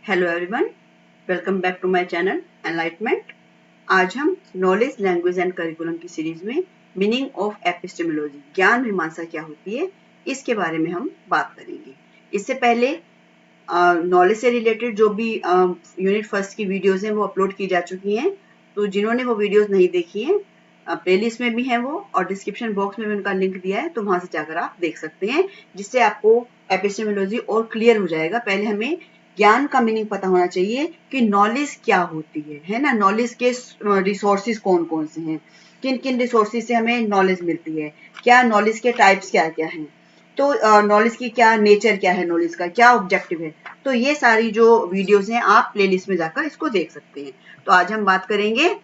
Hello everyone, welcome back to my channel enlightenment. आज हम knowledge, language and curriculum की series में meaning of epistemology, ज्ञान मीमांसा क्या होती है, इसके बारे में हम बात करेंगे। इससे पहले नॉलेज से रिलेटेड जो भी यूनिट फर्स्ट की वीडियोस हैं वो अपलोड की जा चुकी हैं, तो जिन्होंने वो वीडियोस नहीं देखी हैं प्लेलिस्ट में भी हैं वो, और डिस्क्रिप्शन बॉक्स में भी उनका लिंक दिया है, तो वहां से जाकर आप देख सकते हैं, जिससे आपको एपिस्टेमोलॉजी और क्लियर हो जाएगा। पहले हमें ज्ञान का मीनिंग पता होना चाहिए कि नॉलेज क्या होती है ना। नॉलेज के रिसोर्सेज कौन कौन से हैं, किन किन रिसोर्सेज से हमें नॉलेज मिलती है, क्या नॉलेज के टाइप्स क्या क्या हैं, तो नॉलेज की क्या नेचर, क्या है नॉलेज का क्या ऑब्जेक्टिव है। तो ये सारी जो वीडियोस हैं आप प्लेलिस्ट में जाकर इसको देख सकते हैं। तो आज हम बात करेंगे,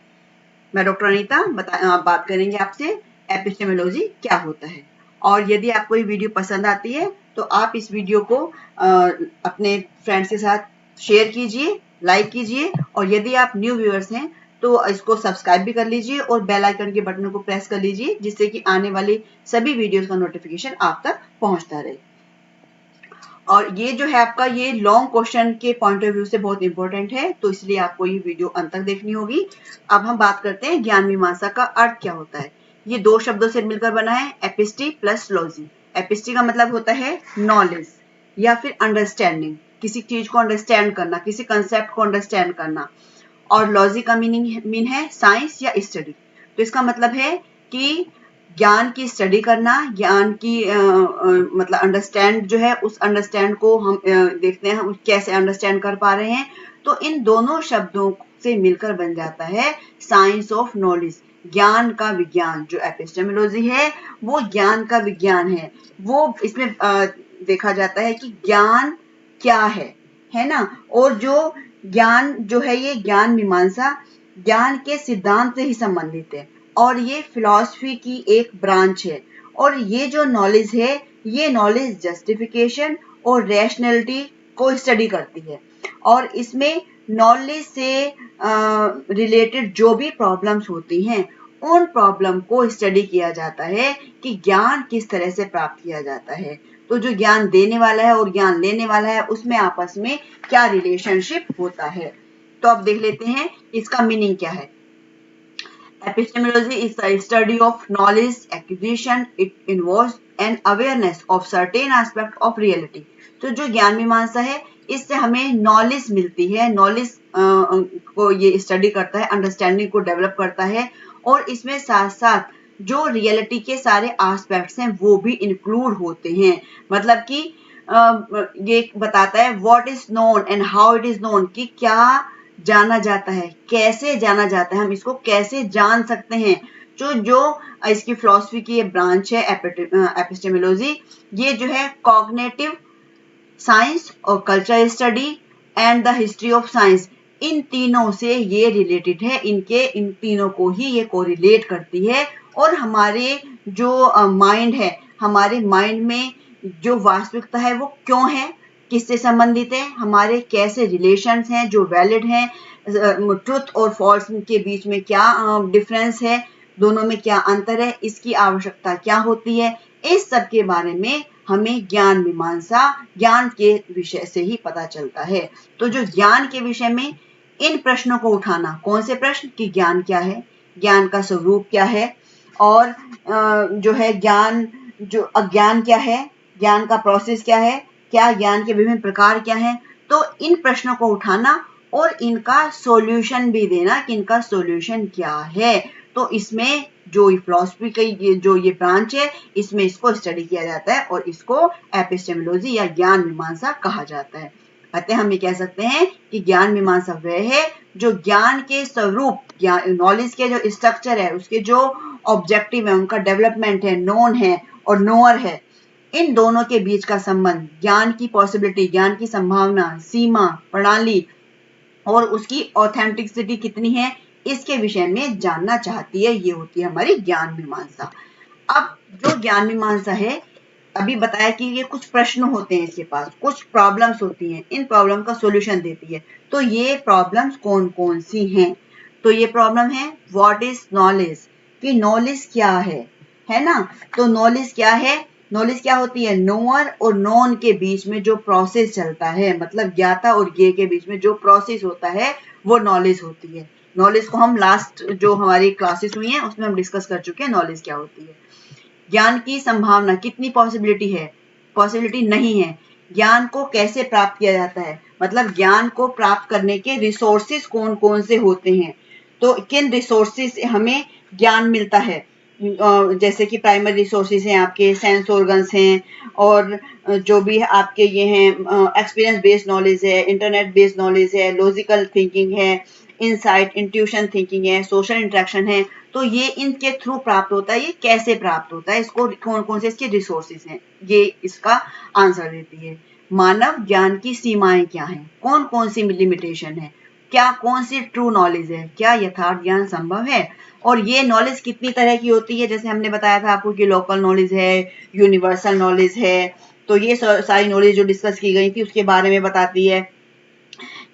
मैं डॉक्टर अनीता बात करेंगे आपसे एपिस्टेमोलॉजी क्या होता है। और यदि आपको ये वीडियो पसंद आती है तो आप इस वीडियो को अपने फ्रेंड्स के साथ शेयर कीजिए, लाइक कीजिए, और यदि आप न्यू व्यूअर्स हैं तो इसको सब्सक्राइब भी कर लीजिए और बेल आइकन के बटन को प्रेस कर लीजिए, जिससे कि आने वाली सभी वीडियोस का नोटिफिकेशन आप तक पहुंचता रहे। और ये जो है आपका, ये लॉन्ग क्वेश्चन के पॉइंट ऑफ व्यू से बहुत इंपॉर्टेंट है, तो इसलिए आपको ये वीडियो अंत तक देखनी होगी। अब हम बात करते हैं ज्ञान मीमांसा का अर्थ क्या होता है। ये दो शब्दों से मिलकर बना है, एपिस्टी प्लस लॉजी। एपिस्टी का मतलब होता है नॉलेज या फिर अंडरस्टैंडिंग, किसी चीज को अंडरस्टैंड करना, किसी कंसेप्ट को अंडरस्टैंड करना। और लॉजी का मीन है साइंस या स्टडी। तो इसका मतलब है कि ज्ञान की स्टडी करना, ज्ञान की मतलब अंडरस्टैंड जो है, उस अंडरस्टैंड को हम देखते हैं हम कैसे अंडरस्टैंड कर पा रहे हैं। तो इन दोनों शब्दों से मिलकर बन जाता है साइंस ऑफ नॉलेज, ज्ञान का विज्ञान। जो एपिस्टेमोलॉजी है वो ज्ञान का विज्ञान है। वो इसमें देखा जाता है कि ज्ञान क्या है ना। और जो ज्ञान जो है, ये ज्ञान मीमांसा ज्ञान के सिद्धांत से ही संबंधित है, और ये फिलॉसफी की एक ब्रांच है। और ये जो नॉलेज है, ये नॉलेज जस्टिफिकेशन और रैशनैलिटी को स्टडी करती है, और इसमें नॉलेज से रिलेटेड जो भी प्रॉब्लम्स होती हैं उन प्रॉब्लम को स्टडी किया जाता है कि ज्ञान किस तरह से प्राप्त किया जाता है। तो जो ज्ञान देने वाला है और ज्ञान लेने वाला है, उसमें आपस में क्या रिलेशनशिप होता है। तो अब देख लेते हैं इसका मीनिंग क्या है। Epistemology is the study of knowledge acquisition. It involves an awareness of certain aspect of reality. तो जो ज्ञान मीमांसा है, इससे हमें नॉलेज मिलती है। नॉलेज को ये स्टडी करता है, अंडरस्टैंडिंग को डेवलप करता है, और इसमें साथ साथ जो रियलिटी के सारे एस्पेक्ट्स हैं वो भी इंक्लूड होते हैं। मतलब कि ये बताता है what is known and how it is known, कि क्या जाना जाता है, कैसे जाना जाता है, हम इसको कैसे जान सकते हैं। जो इसकी फिलॉसफी की ये ब्रांच है एपिस्टेमोलॉजी, ये जो है कॉग्निटिव साइंस और culture study and the history of science, इन तीनों से ये रिलेटेड है। इन तीनों को ही ये कोरिलेट करती है। और हमारे जो माइंड है, हमारे माइंड में जो वास्तविकता है वो क्यों है, किससे संबंधित है, हमारे कैसे रिलेशंस हैं जो वैलिड हैं, ट्रुथ और फॉल्स के बीच में क्या डिफरेंस है, दोनों में क्या अंतर है, इसकी आवश्यकता क्या होती है, इस सब के बारे में हमें ज्ञान मीमांसा, ज्ञान के विषय से ही पता चलता है। तो जो ज्ञान के विषय में इन प्रश्नों को उठाना, कौन से प्रश्न, कि ज्ञान क्या है, ज्ञान का स्वरूप क्या है, और जो है ज्ञान, जो अज्ञान क्या है, ज्ञान का प्रोसेस क्या है, क्या ज्ञान के विभिन्न प्रकार क्या हैं। तो इन प्रश्नों को उठाना और इनका सॉल्यूशन भी देना कि इनका सॉल्यूशन क्या है। तो इसमें जो फिलॉसफी की जो ये ब्रांच है, इसमें इसको स्टडी किया जाता है और इसको एपिस्टेमोलॉजी या ज्ञान मीमांसा कहा जाता है। अतः हम ये कह सकते हैं कि ज्ञान मीमांसा वह है जो ज्ञान के स्वरूप, नॉलेज के जो स्ट्रक्चर है, उसके जो ऑब्जेक्टिव है, उनका डेवलपमेंट है, नोन है और नोअर है, इन दोनों के बीच का संबंध, ज्ञान की पॉसिबिलिटी, ज्ञान की संभावना, सीमा, प्रणाली और उसकी ऑथेंटिसिटी कितनी है, इसके विषय में जानना चाहती है। ये होती है हमारी ज्ञान मीमांसा। अब जो ज्ञान मीमांसा है, अभी बताया कि ये कुछ प्रश्न होते हैं, इसके पास कुछ प्रॉब्लम्स होती हैं, इन प्रॉब्लम का सॉल्यूशन देती है। तो ये प्रॉब्लम्स कौन कौन सी हैं? तो ये प्रॉब्लम है व्हाट इज नॉलेज, कि नॉलेज क्या है ना। तो नॉलेज क्या है, नॉलेज क्या होती है? नोअर और नॉन के बीच में जो प्रोसेस चलता है, मतलब ज्ञाता और ज्ञेय के बीच में जो प्रोसेस होता है वो नॉलेज होती है। नॉलेज को हम लास्ट जो हमारी क्लासेस हुई हैं उसमें हम डिस्कस कर चुके हैं नॉलेज क्या होती है। ज्ञान की संभावना, कितनी पॉसिबिलिटी है? पॉसिबिलिटी नहीं है। ज्ञान को कैसे प्राप्त किया जाता है? मतलब ज्ञान को प्राप्त करने के रिसोर्सेस कौन कौन से होते हैं, तो किन रिसोर्सेस से हमें ज्ञान मिलता है? जैसे कि प्राइमरी रिसोर्सेज हैं, आपके सेंस ऑर्गन्स हैं, और जो भी आपके ये हैं एक्सपीरियंस बेस्ड नॉलेज है, इंटरनेट बेस्ड नॉलेज है, लॉजिकल थिंकिंग है, इनसाइट इंट्यूशन थिंकिंग है, सोशल इंटरेक्शन है। तो ये इनके थ्रू प्राप्त होता है। ये कैसे प्राप्त होता है, इसको कौन कौन से इसके रिसोर्सेज हैं, ये इसका आंसर देती है। मानव ज्ञान की सीमाएं क्या हैं? कौन कौन सी लिमिटेशन है? क्या कौन सी ट्रू नॉलेज है? क्या यथार्थ ज्ञान संभव है? और ये नॉलेज कितनी तरह की होती है? जैसे हमने बताया था आपको कि लोकल नॉलेज है, यूनिवर्सल नॉलेज है। तो ये सारी नॉलेज जो डिस्कस की गई थी उसके बारे में बताती है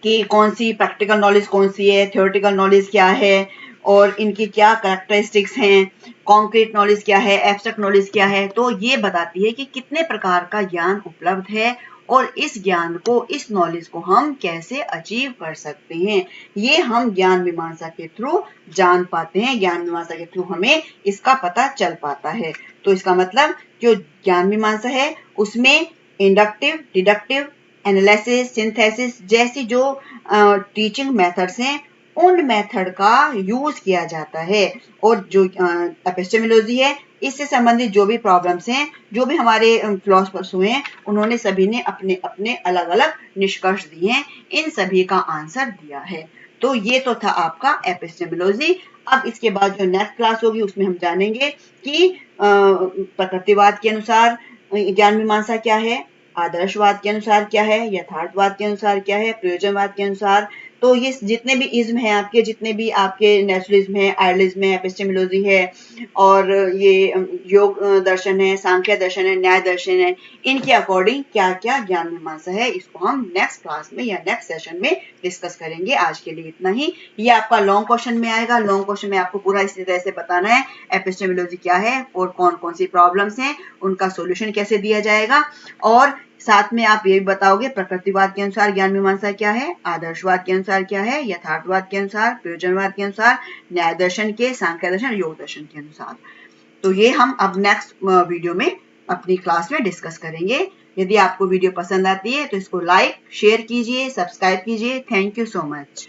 कि कौन सी प्रैक्टिकल नॉलेज कौन सी है, थ्योरेटिकल नॉलेज क्या है, और इनकी क्या कैरेक्टरिस्टिक्स हैं, कॉन्क्रीट नॉलेज क्या है, एब्स्ट्रैक्ट नॉलेज क्या है। तो ये बताती है कि कितने प्रकार का ज्ञान उपलब्ध है और इस ज्ञान को, इस नॉलेज को हम कैसे अचीव कर सकते हैं। ये हम ज्ञान मीमांसा के थ्रू जान पाते हैं, ज्ञान मीमांसा के थ्रू हमें इसका पता चल पाता है। तो इसका मतलब जो ज्ञान मीमांसा है उसमें इंडक्टिव, डिडक्टिव, एनालिसिस, सिंथेसिस जैसी जो टीचिंग मेथड्स हैं उन मेथड का यूज किया जाता है। और जो एपिस्टेमोलॉजी है, इससे संबंधित जो भी प्रॉब्लम्स हैं, जो भी हमारे फिलोसफर्स हुए हैं, उन्होंने सभी ने अपने अपने अलग अलग निष्कर्ष दिए हैं, इन सभी का आंसर दिया है। तो ये तो था आपका एपिस्टेमोलॉजी। अब इसके बाद जो नेक्स्ट क्लास होगी उसमें हम जानेंगे कि प्रकृतिवाद के अनुसार ज्ञान मीमांसा क्या है, आदर्शवाद के अनुसार क्या है, यथार्थवाद के अनुसार क्या है, प्रयोजनवाद के अनुसार। तो ये जितने भी इज्म हैं आपके, जितने भी आपके नेचुरलिज्म है, आयरलिज्म है, एपिस्टेमोलॉजी है, और ये योग दर्शन है, सांख्य दर्शन है, न्याय दर्शन है, इनके अकॉर्डिंग क्या क्या ज्ञान मीमांसा है, इसको हम नेक्स्ट क्लास में या नेक्स्ट सेशन में डिस्कस करेंगे। आज के लिए इतना ही। ये आपका लॉन्ग क्वेश्चन में आएगा। लॉन्ग क्वेश्चन में आपको पूरा इसी तरह से बताना है एपिस्टेमोलॉजी क्या है और कौन कौन सी प्रॉब्लम्स हैं, उनका सोल्यूशन कैसे दिया जाएगा, और साथ में आप ये भी बताओगे प्रकृतिवाद के अनुसार ज्ञान मीमांसा क्या है, आदर्शवाद के अनुसार क्या है, यथार्थवाद के अनुसार, प्रयोजनवाद के अनुसार, न्याय दर्शन के, सांख्य दर्शन, योग दर्शन के अनुसार। तो ये हम अब नेक्स्ट वीडियो में अपनी क्लास में डिस्कस करेंगे। यदि आपको वीडियो पसंद आती है तो इसको लाइक, शेयर कीजिए, सब्सक्राइब कीजिए। Thank you so much.